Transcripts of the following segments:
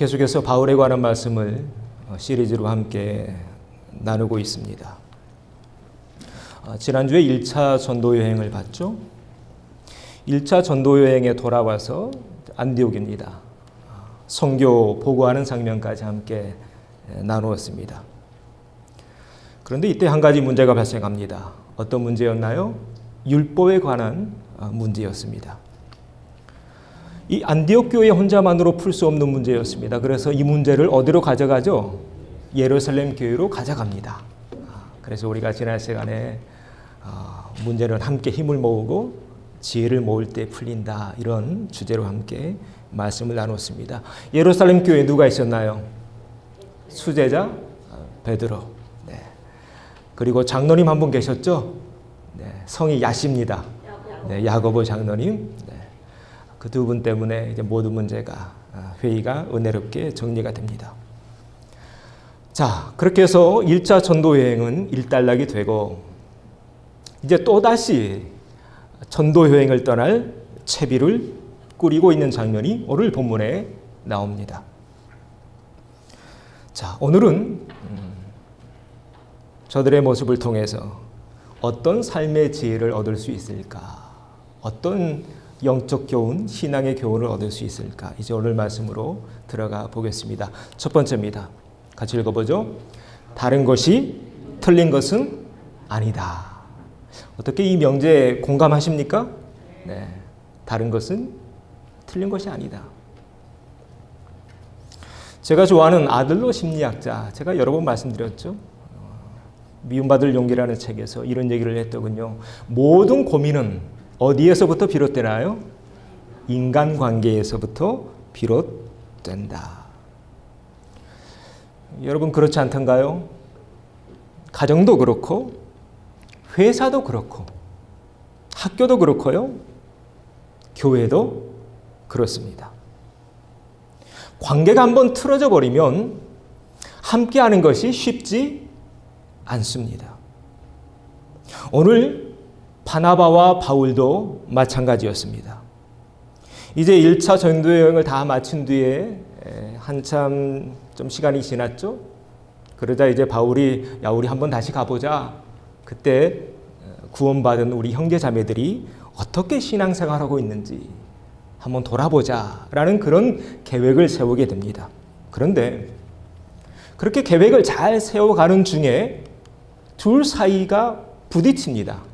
계속해서 바울에 관한 말씀을 시리즈로 함께 나누고 있습니다. 지난주에 1차 전도 여행을 봤죠. 1차 전도 여행에 돌아와서 안디옥입니다. 선교 보고하는 장면까지 함께 나누었습니다. 그런데 이때 한 가지 문제가 발생합니다. 어떤 문제였나요? 율법에 관한 문제였습니다. 이 안디옥 교회 혼자만으로 풀 수 없는 문제였습니다. 그래서 이 문제를 어디로 가져가죠? 예루살렘 교회로 가져갑니다. 그래서 우리가 지난 시간에 문제는 함께 힘을 모으고 지혜를 모을 때 풀린다, 이런 주제로 함께 말씀을 나눴습니다. 예루살렘 교회에 누가 있었나요? 수제자 베드로. 네. 그리고 장로님 한 분 계셨죠? 네. 성이 야시입니다. 네. 야고보 장로님. 네. 그 두 분 때문에 이제 모든 문제가, 회의가 은혜롭게 정리가 됩니다. 자, 그렇게 해서 1차 전도 여행은 일단락이 되고, 이제 또다시 전도 여행을 떠날 채비를 꾸리고 있는 장면이 오늘 본문에 나옵니다. 자, 오늘은 저들의 모습을 통해서 어떤 삶의 지혜를 얻을 수 있을까? 어떤 영적 교훈, 신앙의 교훈을 얻을 수 있을까? 이제 오늘 말씀으로 들어가 보겠습니다. 첫 번째입니다. 같이 읽어보죠. 다른 것이 틀린 것은 아니다. 어떻게 이 명제에 공감하십니까? 네, 다른 것은 틀린 것이 아니다. 제가 좋아하는 아들러 심리학자, 제가 여러 번 말씀드렸죠. 미움받을 용기라는 책에서 이런 얘기를 했더군요. 모든 고민은 어디에서부터 비롯되나요? 인간관계에서부터 비롯된다. 여러분 그렇지 않던가요? 가정도 그렇고 회사도 그렇고 학교도 그렇고요. 교회도 그렇습니다. 관계가 한번 틀어져 버리면 함께하는 것이 쉽지 않습니다. 오늘 바나바와 바울도 마찬가지였습니다. 이제 1차 전도 여행을 다 마친 뒤에 한참 좀 시간이 지났죠. 그러자 이제 바울이 야, 우리 한번 다시 가보자. 그때 구원받은 우리 형제 자매들이 어떻게 신앙생활하고 있는지 한번 돌아보자 라는 그런 계획을 세우게 됩니다. 그런데 그렇게 계획을 잘 세워가는 중에 둘 사이가 부딪힙니다.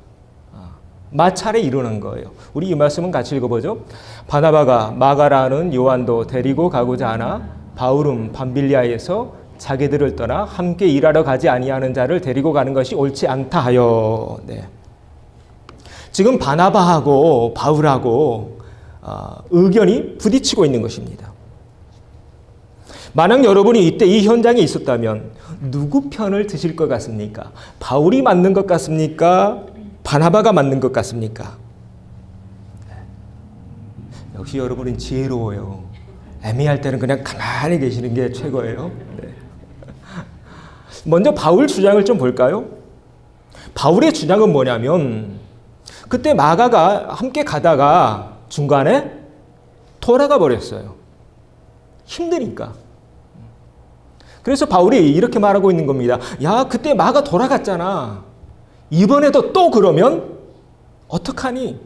마찰에 이르는 거예요. 우리 이 말씀은 같이 읽어보죠. 바나바가 마가라는 요한도 데리고 가고자 하나 바울은 밤빌리아에서 자기들을 떠나 함께 일하러 가지 아니하는 자를 데리고 가는 것이 옳지 않다 하여. 네. 지금 바나바하고 바울하고 의견이 부딪히고 있는 것입니다. 만약 여러분이 이때 이 현장에 있었다면 누구 편을 드실 것 같습니까? 바울이 맞는 것 같습니까? 바나바가 맞는 것 같습니까? 역시 여러분은 지혜로워요. 애매할 때는 그냥 가만히 계시는 게 최고예요. 네. 먼저 바울 주장을 좀 볼까요? 바울의 주장은 뭐냐면 그때 마가가 함께 가다가 중간에 돌아가 버렸어요. 힘드니까. 그래서 바울이 이렇게 말하고 있는 겁니다. 야, 그때 마가 돌아갔잖아. 이번에도 또 그러면 어떡하니?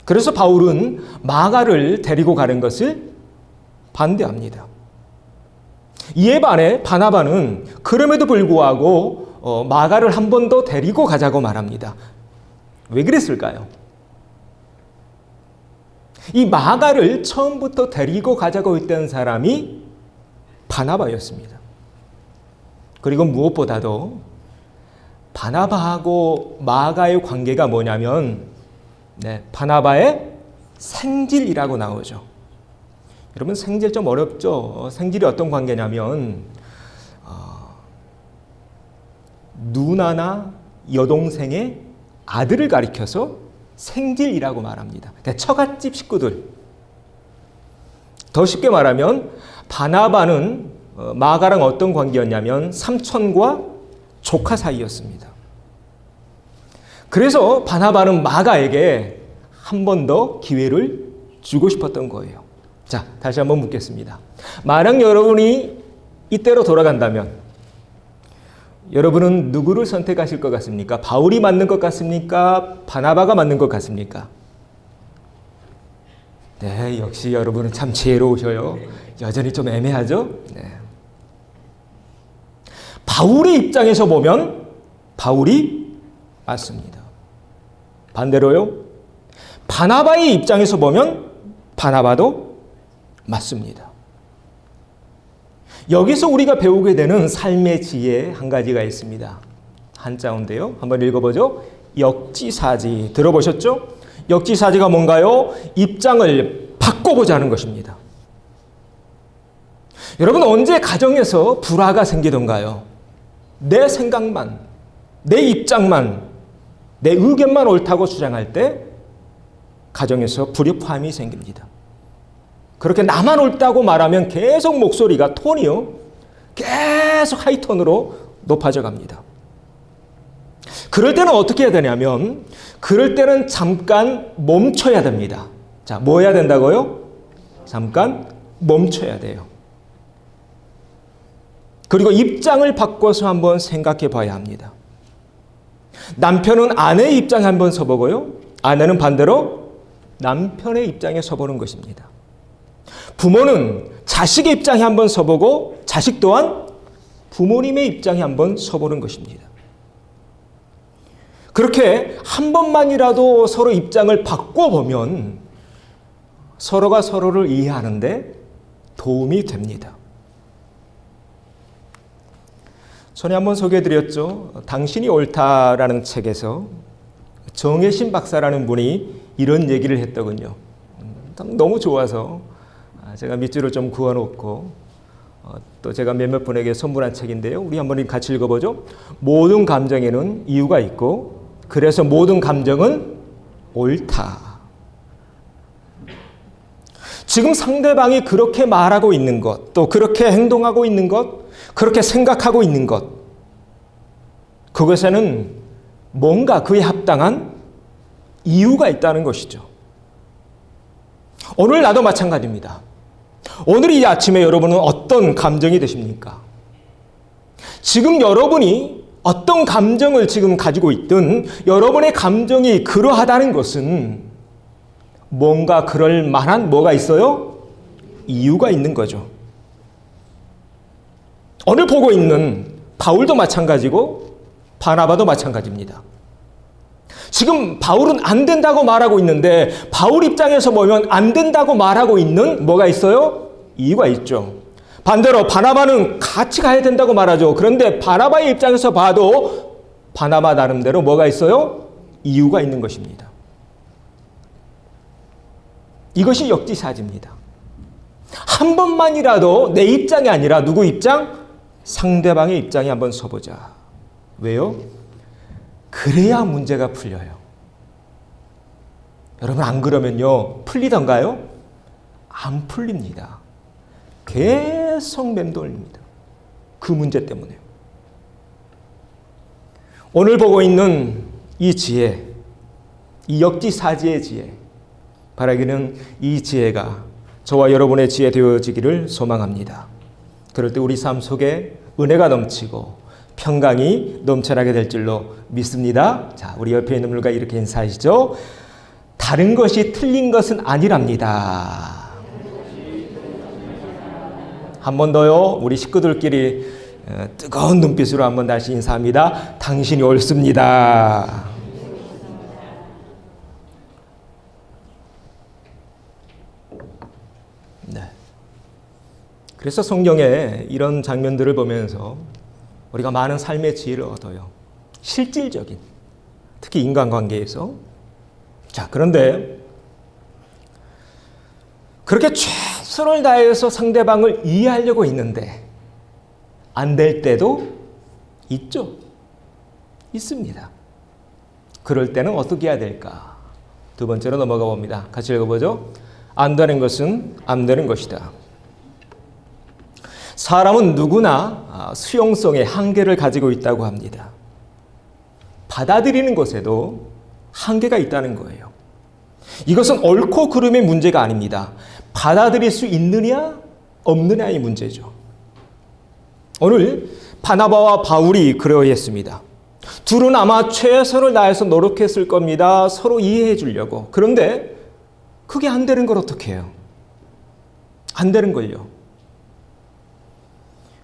그래서 바울은 마가를 데리고 가는 것을 반대합니다. 이에 반해 바나바는 그럼에도 불구하고 마가를 한 번 더 데리고 가자고 말합니다. 왜 그랬을까요? 이 마가를 처음부터 데리고 가자고 했던 사람이 바나바였습니다. 그리고 무엇보다도 바나바하고 마가의 관계가 뭐냐면 바나바의 생질이라고 나오죠. 여러분 생질 좀 어렵죠? 생질이 어떤 관계냐면 누나나 여동생의 아들을 가리켜서 생질이라고 말합니다. 처갓집 식구들. 더 쉽게 말하면 바나바는 마가랑 어떤 관계였냐면 삼촌과 조카 사이였습니다. 그래서 바나바는 마가에게 한 번 더 기회를 주고 싶었던 거예요. 자, 다시 한번 묻겠습니다. 만약 여러분이 이때로 돌아간다면 여러분은 누구를 선택하실 것 같습니까? 바울이 맞는 것 같습니까? 바나바가 맞는 것 같습니까? 네, 역시 여러분은 참 지혜로우셔요. 여전히 좀 애매하죠? 네. 바울의 입장에서 보면 바울이 맞습니다. 반대로요, 바나바의 입장에서 보면 바나바도 맞습니다. 여기서 우리가 배우게 되는 삶의 지혜 한 가지가 있습니다. 한자인데요. 한번 읽어보죠. 역지사지. 들어보셨죠? 역지사지가 뭔가요? 입장을 바꿔보자는 것입니다. 여러분, 언제 가정에서 불화가 생기던가요? 내 생각만, 내 입장만, 내 의견만 옳다고 주장할 때 가정에서 불협화음이 생깁니다. 그렇게 나만 옳다고 말하면 계속 목소리가 톤이요, 계속 하이톤으로 높아져 갑니다. 그럴 때는 어떻게 해야 되냐면, 그럴 때는 잠깐 멈춰야 됩니다. 자, 뭐 해야 된다고요? 잠깐 멈춰야 돼요. 그리고 입장을 바꿔서 한번 생각해 봐야 합니다. 남편은 아내의 입장에 한번 서보고요, 아내는 반대로 남편의 입장에 서보는 것입니다. 부모는 자식의 입장에 한번 서보고 자식 또한 부모님의 입장에 한번 서보는 것입니다. 그렇게 한 번만이라도 서로 입장을 바꿔보면 서로가 서로를 이해하는데 도움이 됩니다. 전에 한번 소개해드렸죠. 당신이 옳다라는 책에서 정혜신 박사라는 분이 이런 얘기를 했더군요. 너무 좋아서 제가 밑줄을 좀 그어놓고 또 제가 몇몇 분에게 선물한 책인데요. 우리 한번 같이 읽어보죠. 모든 감정에는 이유가 있고 그래서 모든 감정은 옳다. 지금 상대방이 그렇게 말하고 있는 것, 또 그렇게 행동하고 있는 것, 그렇게 생각하고 있는 것, 그것에는 뭔가 그에 합당한 이유가 있다는 것이죠. 오늘 나도 마찬가지입니다. 오늘 이 아침에 여러분은 어떤 감정이 되십니까? 지금 여러분이 어떤 감정을 지금 가지고 있든 여러분의 감정이 그러하다는 것은 뭔가 그럴 만한 뭐가 있어요? 이유가 있는 거죠. 오늘 보고 있는 바울도 마찬가지고 바나바도 마찬가지입니다. 지금 바울은 안 된다고 말하고 있는데 바울 입장에서 보면 안 된다고 말하고 있는 뭐가 있어요? 이유가 있죠. 반대로 바나바는 같이 가야 된다고 말하죠. 그런데 바나바의 입장에서 봐도 바나바 나름대로 뭐가 있어요? 이유가 있는 것입니다. 이것이 역지사지입니다. 한 번만이라도 내 입장이 아니라 누구 입장? 상대방의 입장에 한번 서보자. 왜요? 그래야 문제가 풀려요. 여러분, 안 그러면요, 풀리던가요? 안 풀립니다. 계속 맴돌립니다. 그 문제 때문에. 오늘 보고 있는 이 지혜, 이 역지사지의 지혜, 바라기는 이 지혜가 저와 여러분의 지혜 되어지기를 소망합니다. 그럴 때 우리 삶 속에 은혜가 넘치고 평강이 넘쳐나게 될 줄로 믿습니다. 자, 우리 옆에 있는 분과 이렇게 인사하시죠. 다른 것이 틀린 것은 아니랍니다. 한 번 더요. 우리 식구들끼리 뜨거운 눈빛으로 한번 다시 인사합니다. 당신이 옳습니다. 네. 그래서 성경에 이런 장면들을 보면서 우리가 많은 삶의 지혜를 얻어요. 실질적인, 특히 인간관계에서. 자, 그런데 그렇게 최선을 다해서 상대방을 이해하려고 했는데 안 될 때도 있죠. 있습니다. 그럴 때는 어떻게 해야 될까? 두 번째로 넘어가 봅니다. 같이 읽어보죠. 안 되는 것은 안 되는 것이다. 사람은 누구나 수용성의 한계를 가지고 있다고 합니다. 받아들이는 것에도 한계가 있다는 거예요. 이것은 옳고 그름의 문제가 아닙니다. 받아들일 수 있느냐 없느냐의 문제죠. 오늘 바나바와 바울이 그러했습니다. 둘은 아마 최선을 다해서 노력했을 겁니다. 서로 이해해 주려고. 그런데 그게 안 되는 걸 어떻게 해요? 안 되는 걸요.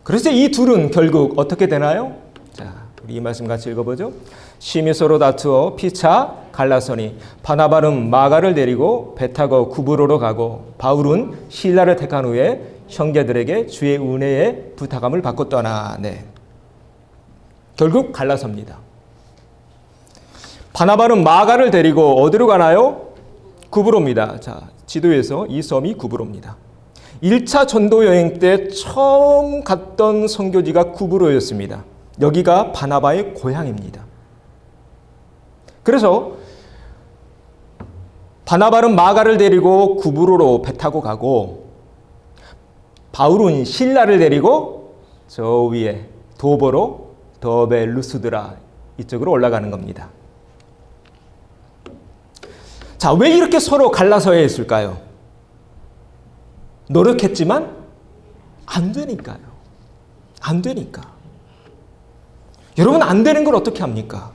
그래서 이 둘은 결국 어떻게 되나요? 자, 우리 이 말씀 같이 읽어보죠. 심히 서로 다투어 피차 갈라서니 바나바는 마가를 데리고 배 타고 구브로로 가고 바울은 실라를 택한 후에 형제들에게 주의 은혜의 부탁함을 받고 떠나네. 결국 갈라섭니다. 바나바는 마가를 데리고 어디로 가나요? 구브로입니다. 자, 지도에서 이 섬이 구브로입니다. 1차 전도 여행 때 처음 갔던 선교지가 구브로였습니다. 여기가 바나바의 고향입니다. 그래서 바나바는 마가를 데리고 구브로로 배 타고 가고 바울은 실라를 데리고 저 위에 도보로 더베 루스드라 이쪽으로 올라가는 겁니다. 자, 왜 이렇게 서로 갈라서야 했을까요? 노력했지만 안 되니까요. 안 되니까. 여러분, 안 되는 걸 어떻게 합니까?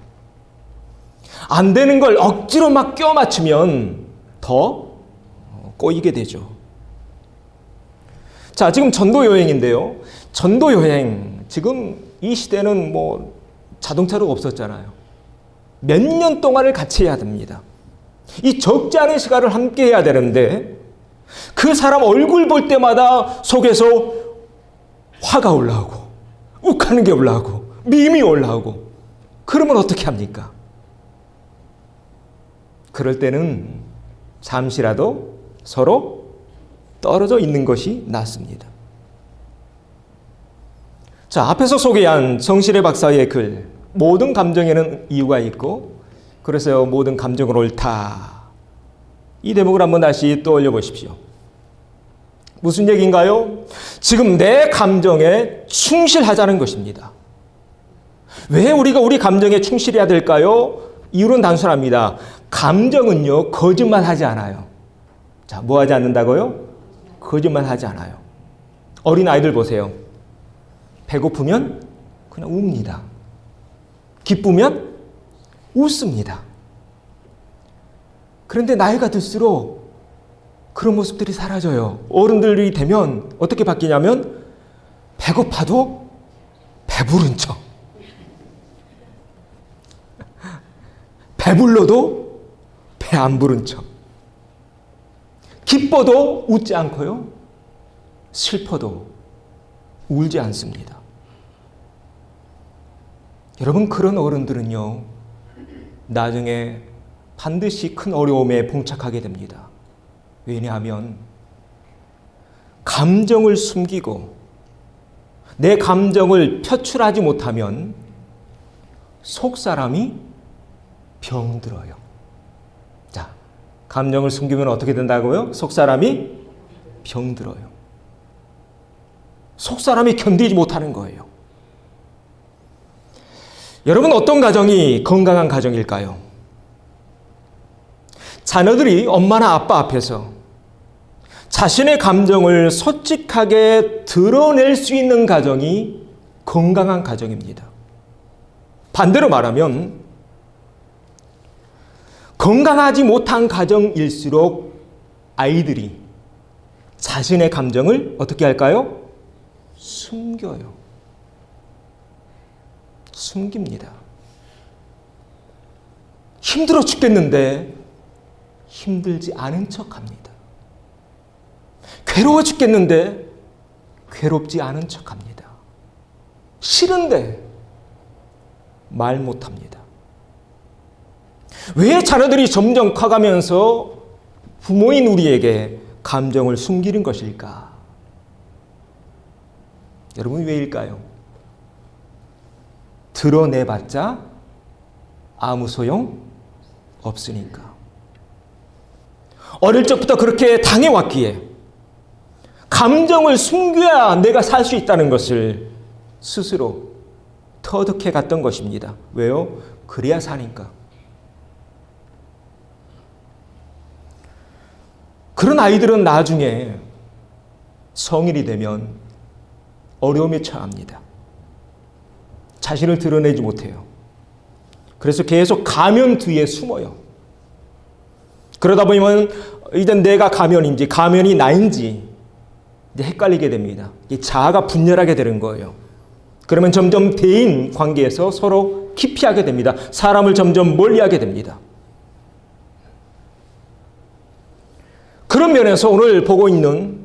안 되는 걸 억지로 막 껴 맞추면 더 꼬이게 되죠. 자, 지금 전도 여행인데요. 전도 여행, 지금 이 시대는 뭐 자동차로 없었잖아요. 몇 년 동안을 같이 해야 됩니다. 이 적지 않은 시간을 함께 해야 되는데 그 사람 얼굴 볼 때마다 속에서 화가 올라오고 욱하는 게 올라오고 미움이 올라오고 그러면 어떻게 합니까? 그럴 때는 잠시라도 서로 떨어져 있는 것이 낫습니다. 자, 앞에서 소개한 정실의 박사의 글, 모든 감정에는 이유가 있고 그래서 모든 감정은 옳다. 이 대목을 한번 다시 떠올려 보십시오. 무슨 얘기인가요? 지금 내 감정에 충실하자는 것입니다. 왜 우리가 우리 감정에 충실해야 될까요? 이유는 단순합니다. 감정은요, 거짓말하지 않아요. 자, 뭐 하지 않는다고요? 거짓말하지 않아요. 어린 아이들 보세요. 배고프면 그냥 웁니다. 기쁘면 웃습니다. 그런데 나이가 들수록 그런 모습들이 사라져요. 어른들이 되면 어떻게 바뀌냐면 배고파도 배부른 척, 배불러도 배 안 부른 척, 기뻐도 웃지 않고요, 슬퍼도 울지 않습니다. 여러분, 그런 어른들은요, 나중에 반드시 큰 어려움에 봉착하게 됩니다. 왜냐하면 감정을 숨기고 내 감정을 표출하지 못하면 속 사람이 병들어요. 자, 감정을 숨기면 어떻게 된다고요? 속 사람이 병들어요. 속 사람이 견디지 못하는 거예요. 여러분, 어떤 가정이 건강한 가정일까요? 자녀들이 엄마나 아빠 앞에서 자신의 감정을 솔직하게 드러낼 수 있는 가정이 건강한 가정입니다. 반대로 말하면 건강하지 못한 가정일수록 아이들이 자신의 감정을 어떻게 할까요? 숨겨요. 숨깁니다. 힘들어 죽겠는데 힘들지 않은 척합니다. 괴로워 죽겠는데 괴롭지 않은 척합니다. 싫은데 말 못합니다. 왜 자녀들이 점점 커가면서 부모인 우리에게 감정을 숨기는 것일까? 여러분, 왜일까요? 드러내봤자 아무 소용 없으니까. 어릴 적부터 그렇게 당해왔기에 감정을 숨겨야 내가 살 수 있다는 것을 스스로 터득해 갔던 것입니다. 왜요? 그래야 사니까. 그런 아이들은 나중에 성인이 되면 어려움에 처합니다. 자신을 드러내지 못해요. 그래서 계속 가면 뒤에 숨어요. 그러다 보면 이제 내가 가면인지 가면이 나인지 이제 헷갈리게 됩니다. 이 자아가 분열하게 되는 거예요. 그러면 점점 대인 관계에서 서로 기피하게 됩니다. 사람을 점점 멀리하게 됩니다. 그런 면에서 오늘 보고 있는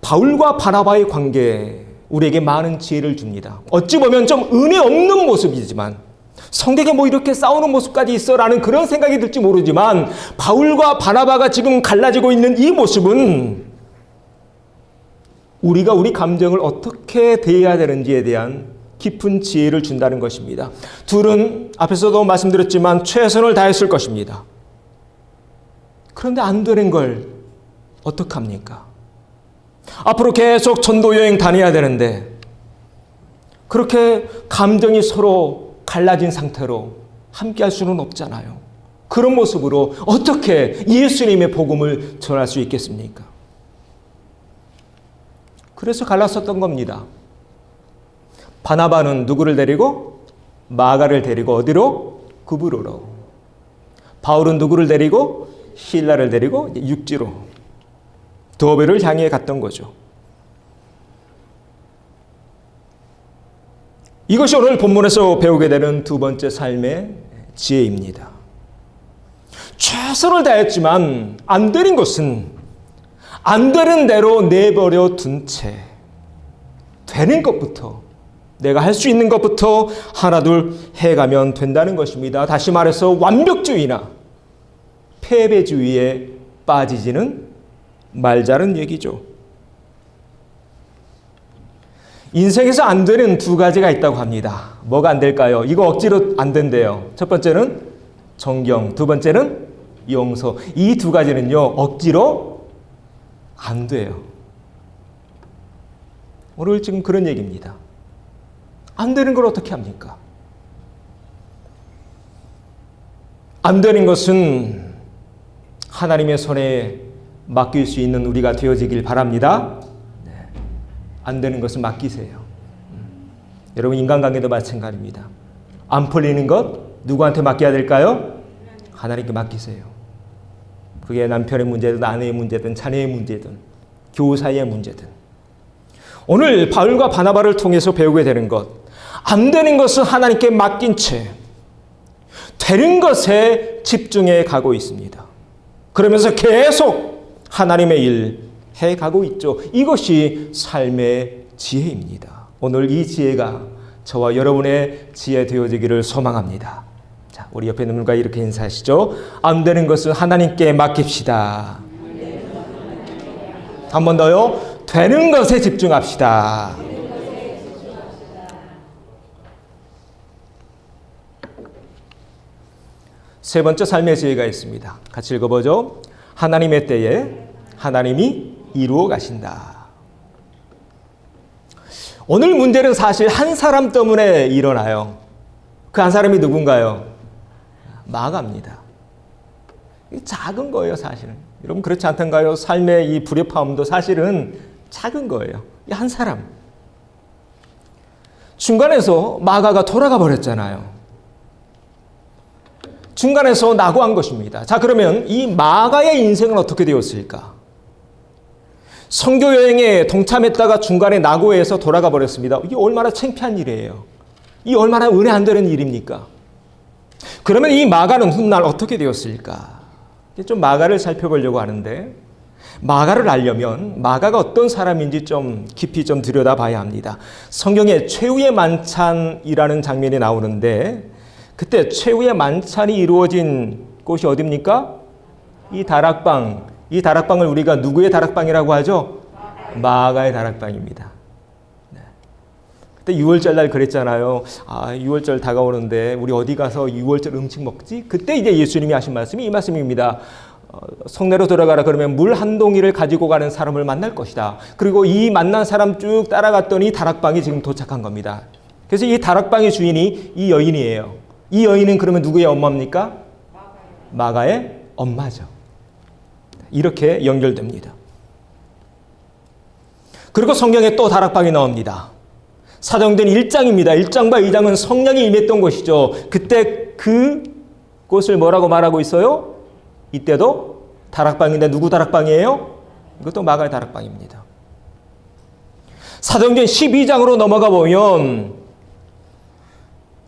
바울과 바나바의 관계, 우리에게 많은 지혜를 줍니다. 어찌 보면 좀 은혜 없는 모습이지만, 성경에 뭐 이렇게 싸우는 모습까지 있어라는 그런 생각이 들지 모르지만, 바울과 바나바가 지금 갈라지고 있는 이 모습은 우리가 우리 감정을 어떻게 대해야 되는지에 대한 깊은 지혜를 준다는 것입니다. 둘은 앞에서도 말씀드렸지만 최선을 다했을 것입니다. 그런데 안 되는 걸 어떡합니까? 앞으로 계속 전도 여행 다녀야 되는데 그렇게 감정이 서로 갈라진 상태로 함께 할 수는 없잖아요. 그런 모습으로 어떻게 예수님의 복음을 전할 수 있겠습니까? 그래서 갈랐었던 겁니다. 바나바는 누구를 데리고? 마가를 데리고 어디로? 구브로로. 바울은 누구를 데리고? 실라를 데리고 육지로 더베를 향해 갔던 거죠. 이것이 오늘 본문에서 배우게 되는 두 번째 삶의 지혜입니다. 최선을 다했지만 안 되는 것은 안 되는 대로 내버려 둔 채 되는 것부터, 내가 할 수 있는 것부터 하나둘 해가면 된다는 것입니다. 다시 말해서 완벽주의나 패배주의에 빠지지는 말자는 얘기죠. 인생에서 안 되는 두 가지가 있다고 합니다. 뭐가 안 될까요? 이거 억지로 안 된대요. 첫 번째는 존경, 두 번째는 용서. 이 두 가지는요, 억지로 안 돼요. 오늘 지금 그런 얘기입니다. 안 되는 걸 어떻게 합니까? 안 되는 것은 하나님의 손에 맡길 수 있는 우리가 되어지길 바랍니다. 네. 안 되는 것은 맡기세요. 여러분, 인간관계도 마찬가지입니다. 안 풀리는 것 누구한테 맡겨야 될까요? 하나님께 맡기세요. 그게 남편의 문제든 아내의 문제든 자녀의 문제든 교사의 문제든. 오늘 바울과 바나바를 통해서 배우게 되는 것, 안 되는 것은 하나님께 맡긴 채 되는 것에 집중해 가고 있습니다. 그러면서 계속 하나님의 일 해가고 있죠. 이것이 삶의 지혜입니다. 오늘 이 지혜가 저와 여러분의 지혜 되어지기를 소망합니다. 자, 우리 옆에 있는 분과 이렇게 인사하시죠. 안 되는 것은 하나님께 맡깁시다. 한 번 더요. 되는 것에 집중합시다. 세 번째 삶의 지혜가 있습니다. 같이 읽어보죠. 하나님의 때에 하나님이 이루어 가신다. 오늘 문제는 사실 한 사람 때문에 일어나요. 그 한 사람이 누군가요? 마가입니다. 작은 거예요, 사실은. 여러분 그렇지 않던가요? 삶의 이 불협화음도 사실은 작은 거예요. 이 한 사람. 중간에서 마가가 돌아가 버렸잖아요. 중간에서 낙오한 것입니다. 자, 그러면 이 마가의 인생은 어떻게 되었을까? 선교 여행에 동참했다가 중간에 낙오해서 돌아가 버렸습니다. 이게 얼마나 창피한 일이에요. 이 얼마나 은혜 안 되는 일입니까? 그러면 이 마가는 훗날 어떻게 되었을까? 좀 마가를 살펴보려고 하는데, 마가를 알려면 마가가 어떤 사람인지 좀 깊이 좀 들여다봐야 합니다. 성경에 최후의 만찬이라는 장면이 나오는데, 그때 최후의 만찬이 이루어진 곳이 어디입니까? 이 다락방. 이 다락방을 우리가 누구의 다락방이라고 하죠? 마가의 다락방입니다. 네. 그때 6월절 날 그랬잖아요. 6월절 다가오는데 우리 어디 가서 6월절 음식 먹지? 그때 이제 예수님이 하신 말씀이 이 말씀입니다. 성내로 들어가라. 그러면 물 한 동이를 가지고 가는 사람을 만날 것이다. 그리고 이 만난 사람 쭉 따라갔더니 다락방이 지금 도착한 겁니다. 그래서 이 다락방의 주인이 이 여인이에요. 이 여인은 그러면 누구의 엄마입니까? 마가의 엄마죠. 네. 이렇게 연결됩니다. 그리고 성경에 또 다락방이 나옵니다. 사도행전 1장입니다. 1장과 2장은 성령이 임했던 곳이죠. 그때 그곳을 뭐라고 말하고 있어요? 이때도 다락방인데 누구 다락방이에요? 이것도 마가의 다락방입니다. 사도행전 12장으로 넘어가 보면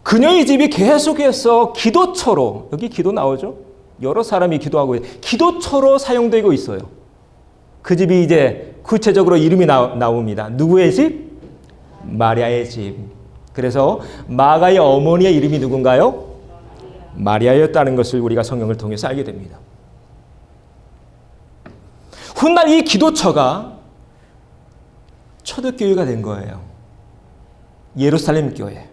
그녀의 집이 계속해서 기도처로, 여기 기도 나오죠? 여러 사람이 기도하고 기도처로 사용되고 있어요. 그 집이 이제 구체적으로 이름이 나옵니다. 누구의 집? 마리아의 집. 그래서 마가의 어머니의 이름이 누군가요? 마리아였다는 것을 우리가 성경을 통해서 알게 됩니다. 훗날 이 기도처가 초대교회가 된 거예요. 예루살렘 교회.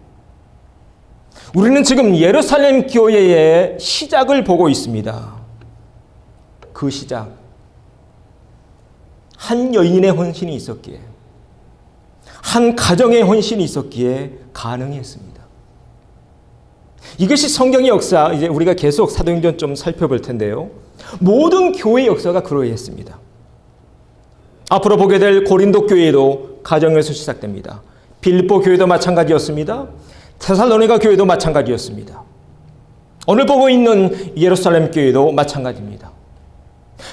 우리는 지금 예루살렘 교회의 시작을 보고 있습니다. 그 시작. 한 여인의 헌신이 있었기에, 한 가정의 헌신이 있었기에 가능했습니다. 이것이 성경의 역사, 이제 우리가 계속 사도행전 좀 살펴볼 텐데요. 모든 교회 역사가 그러했습니다. 앞으로 보게 될 고린도 교회도 가정에서 시작됩니다. 빌립보 교회도 마찬가지였습니다. 데살로니가 교회도 마찬가지였습니다. 오늘 보고 있는 예루살렘 교회도 마찬가지입니다.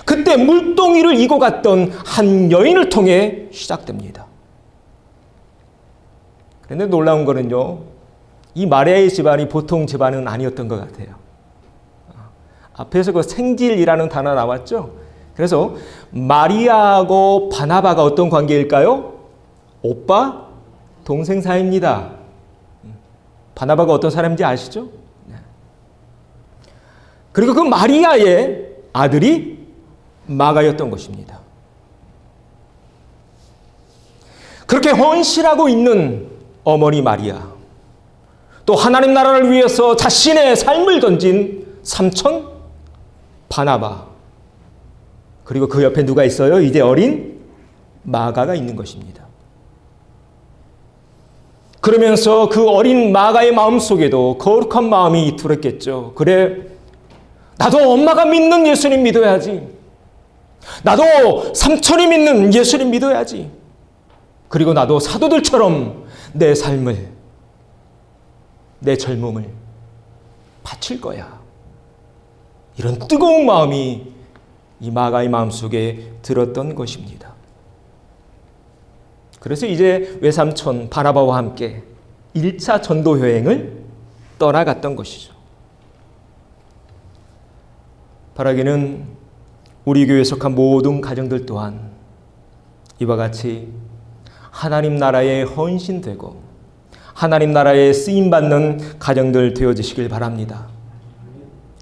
그때 물동이를 이고 갔던 한 여인을 통해 시작됩니다. 그런데 놀라운 거는요, 이 마리아의 집안이 보통 집안은 아니었던 것 같아요. 앞에서 그 생질이라는 단어 나왔죠? 그래서 마리아하고 바나바가 어떤 관계일까요? 오빠, 동생 사이입니다. 바나바가 어떤 사람인지 아시죠? 그리고 그 마리아의 아들이 마가였던 것입니다. 그렇게 헌신하고 있는 어머니 마리아, 또 하나님 나라를 위해서 자신의 삶을 던진 삼촌 바나바, 그리고 그 옆에 누가 있어요? 이제 어린 마가가 있는 것입니다. 그러면서 그 어린 마가의 마음속에도 거룩한 마음이 들었겠죠. 그래, 나도 엄마가 믿는 예수님 믿어야지. 나도 삼촌이 믿는 예수님 믿어야지. 그리고 나도 사도들처럼 내 삶을, 내 젊음을 바칠 거야. 이런 뜨거운 마음이 이 마가의 마음속에 들었던 것입니다. 그래서 이제 외삼촌 바나바와 함께 1차 전도 여행을 떠나갔던 것이죠. 바라기는 우리 교회에 속한 모든 가정들 또한 이와 같이 하나님 나라에 헌신되고 하나님 나라에 쓰임받는 가정들 되어지시길 바랍니다.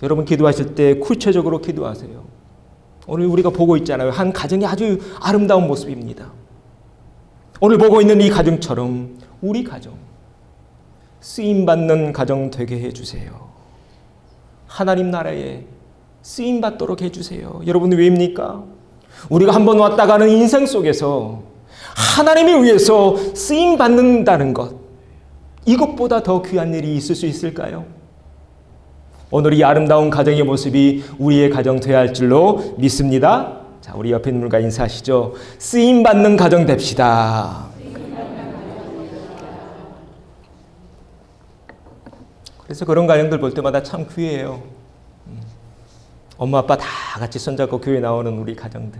여러분 기도하실 때 구체적으로 기도하세요. 오늘 우리가 보고 있잖아요. 한 가정이 아주 아름다운 모습입니다. 오늘 보고 있는 이 가정처럼 우리 가정, 쓰임받는 가정 되게 해주세요. 하나님 나라에 쓰임받도록 해주세요. 여러분 왜입니까? 우리가 한번 왔다 가는 인생 속에서 하나님을 위해서 쓰임받는다는 것, 이것보다 더 귀한 일이 있을 수 있을까요? 오늘 이 아름다운 가정의 모습이 우리의 가정 되어야 할 줄로 믿습니다. 자, 우리 옆에 있는 분과 인사하시죠. 쓰임받는 가정 됩시다. 그래서 그런 가정들 볼 때마다 참 귀해요. 엄마 아빠 다 같이 손잡고 교회 나오는 우리 가정들,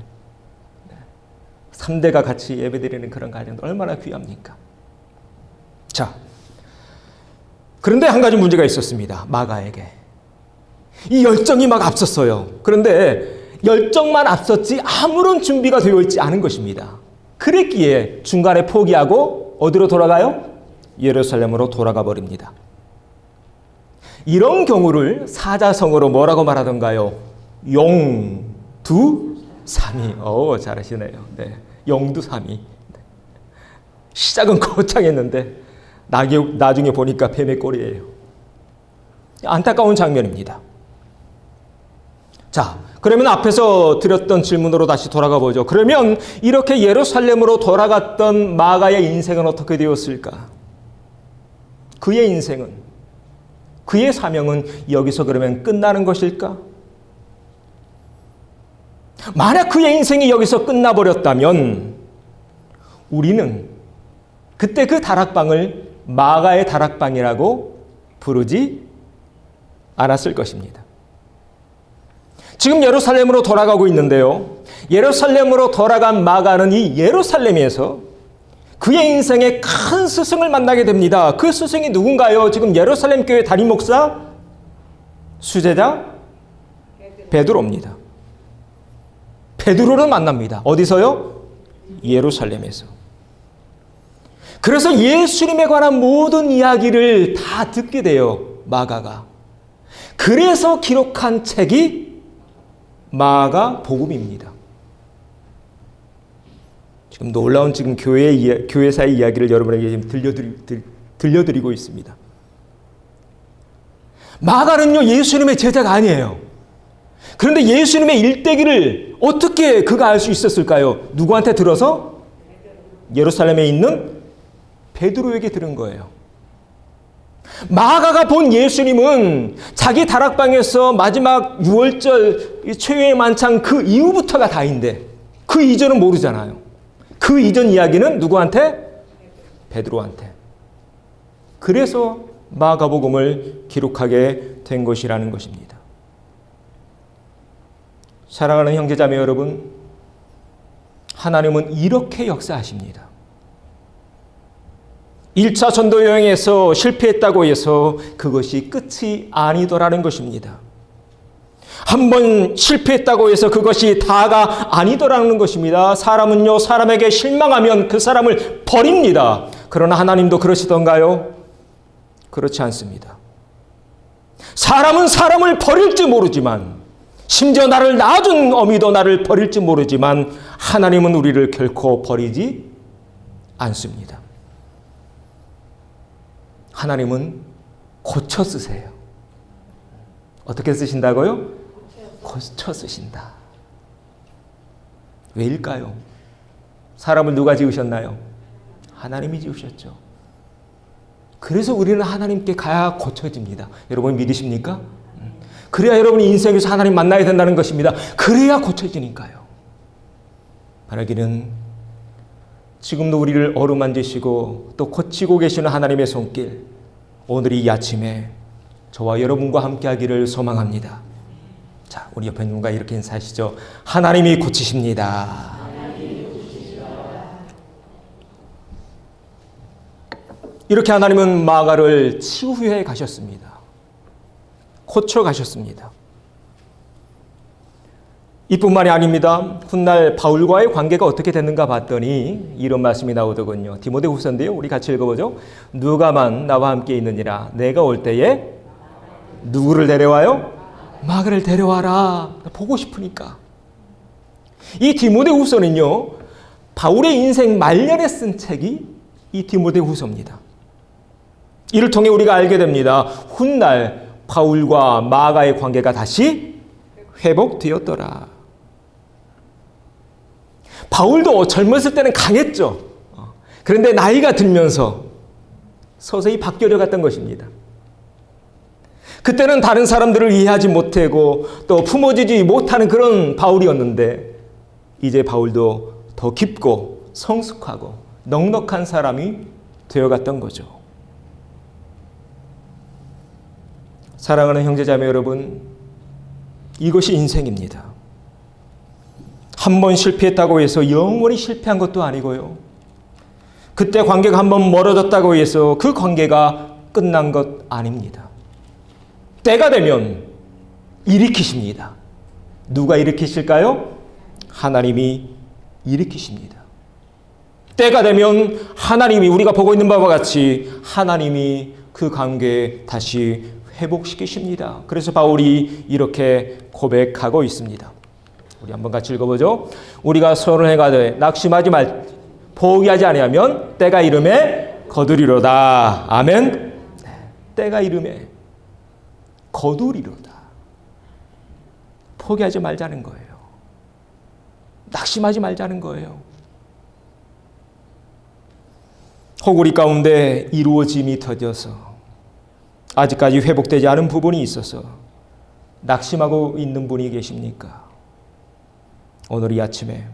3대가 같이 예배드리는 그런 가정들 얼마나 귀합니까? 자, 그런데 한 가지 문제가 있었습니다. 마가에게. 이 열정이 막 앞섰어요. 그런데 열정만 앞섰지 아무런 준비가 되어 있지 않은 것입니다. 그랬기에 중간에 포기하고 어디로 돌아가요? 예루살렘으로 돌아가 버립니다. 이런 경우를 사자성어로 뭐라고 말하던가요? 용두삼이. 잘하시네요. 네, 용두삼이. 시작은 거창했는데 나중에 보니까 뱀의 꼴이에요. 안타까운 장면입니다. 자, 그러면 앞에서 드렸던 질문으로 다시 돌아가 보죠. 그러면 이렇게 예루살렘으로 돌아갔던 마가의 인생은 어떻게 되었을까? 그의 인생은, 그의 사명은 여기서 그러면 끝나는 것일까? 만약 그의 인생이 여기서 끝나버렸다면 우리는 그때 그 다락방을 마가의 다락방이라고 부르지 않았을 것입니다. 지금 예루살렘으로 돌아가고 있는데요. 예루살렘으로 돌아간 마가는 이 예루살렘에서 그의 인생의 큰 스승을 만나게 됩니다. 그 스승이 누군가요? 지금 예루살렘 교회 담임 목사, 수제자 베드로입니다. 베드로를 만납니다. 어디서요? 예루살렘에서. 그래서 예수님에 관한 모든 이야기를 다 듣게 돼요. 마가가. 그래서 기록한 책이 마가 복음입니다. 지금 놀라운 지금 교회사의 이야기를 여러분에게 지금 들려드리고 있습니다. 마가는요, 예수님의 제자가 아니에요. 그런데 예수님의 일대기를 어떻게 그가 알 수 있었을까요? 누구한테 들어서? 예루살렘에 있는 베드로에게 들은 거예요. 마가가 본 예수님은 자기 다락방에서 마지막 유월절 최후의 만찬 그 이후부터가 다인데 그 이전은 모르잖아요. 그 이전 이야기는 누구한테? 베드로한테. 그래서 마가복음을 기록하게 된 것이라는 것입니다. 사랑하는 형제자매 여러분, 하나님은 이렇게 역사하십니다. 1차 전도 여행에서 실패했다고 해서 그것이 끝이 아니더라는 것입니다. 한번 실패했다고 해서 그것이 다가 아니더라는 것입니다. 사람은요, 사람에게 실망하면 그 사람을 버립니다. 그러나 하나님도 그러시던가요? 그렇지 않습니다. 사람은 사람을 버릴지 모르지만, 심지어 나를 낳아준 어미도 나를 버릴지 모르지만 하나님은 우리를 결코 버리지 않습니다. 하나님은 고쳐 쓰세요. 어떻게 쓰신다고요? 고쳐 쓰신다. 왜일까요? 사람을 누가 지으셨나요? 하나님이 지으셨죠. 그래서 우리는 하나님께 가야 고쳐집니다. 여러분 믿으십니까? 그래야 여러분이 인생에서 하나님 만나야 된다는 것입니다. 그래야 고쳐지니까요. 바라기는 지금도 우리를 어루만지시고 또 고치고 계시는 하나님의 손길, 오늘 이 아침에 저와 여러분과 함께 하기를 소망합니다. 자, 우리 옆에 누군가 이렇게 인사하시죠. 하나님이 고치십니다. 이렇게 하나님은 마가를 치유해 가셨습니다. 고쳐 가셨습니다. 이뿐만이 아닙니다. 훗날 바울과의 관계가 어떻게 됐는가 봤더니 이런 말씀이 나오더군요. 디모데후서인데요. 우리 같이 읽어보죠. 누가만 나와 함께 있느니라. 내가 올 때에 누구를 데려와요? 마가를 데려와라. 보고 싶으니까. 이 디모데후서는요, 바울의 인생 말년에 쓴 책이 이 디모데후서입니다. 이를 통해 우리가 알게 됩니다. 훗날 바울과 마가의 관계가 다시 회복되었더라. 바울도 젊었을 때는 강했죠. 그런데 나이가 들면서 서서히 바뀌어져 갔던 것입니다. 그때는 다른 사람들을 이해하지 못하고 또 품어지지 못하는 그런 바울이었는데 이제 바울도 더 깊고 성숙하고 넉넉한 사람이 되어갔던 거죠. 사랑하는 형제자매 여러분, 이것이 인생입니다. 한 번 실패했다고 해서 영원히 실패한 것도 아니고요. 그때 관계가 한 번 멀어졌다고 해서 그 관계가 끝난 것 아닙니다. 때가 되면 일으키십니다. 누가 일으키실까요? 하나님이 일으키십니다. 때가 되면 하나님이, 우리가 보고 있는 바와 같이 하나님이 그 관계 다시 회복시키십니다. 그래서 바울이 이렇게 고백하고 있습니다. 우리 한번 같이 읽어보죠. 우리가 서로 행하되 낙심하지 말, 포기하지 아니하면 때가 이름에 거두리로다. 아멘. 때가 이름에 거두리로다. 포기하지 말자는 거예요. 낙심하지 말자는 거예요. 혹 우리 가운데 이루어짐이 더뎌서 아직까지 회복되지 않은 부분이 있어서 낙심하고 있는 분이 계십니까? 오늘 이 아침에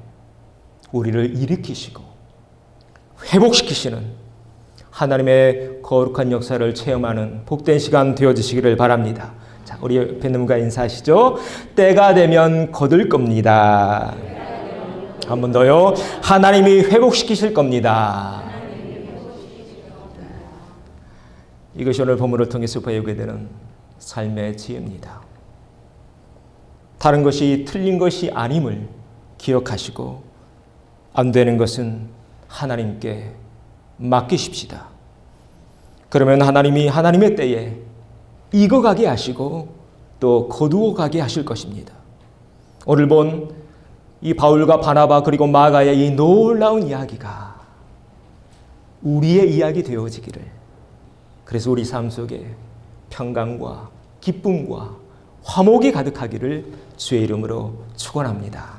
우리를 일으키시고 회복시키시는 하나님의 거룩한 역사를 체험하는 복된 시간 되어주시기를 바랍니다. 자, 우리 옆에 있는 분과 인사하시죠. 때가 되면 거둘 겁니다. 한 번 더요. 하나님이 회복시키실 겁니다. 이것이 오늘 본문을 통해서 배우게 되는 삶의 지혜입니다. 다른 것이 틀린 것이 아님을 기억하시고 안 되는 것은 하나님께 맡기십시다. 그러면 하나님이 하나님의 때에 익어가게 하시고 또 거두어가게 하실 것입니다. 오늘 본 이 바울과 바나바 그리고 마가의 이 놀라운 이야기가 우리의 이야기 되어지기를, 그래서 우리 삶 속에 평강과 기쁨과 화목이 가득하기를 주의 이름으로 축원합니다.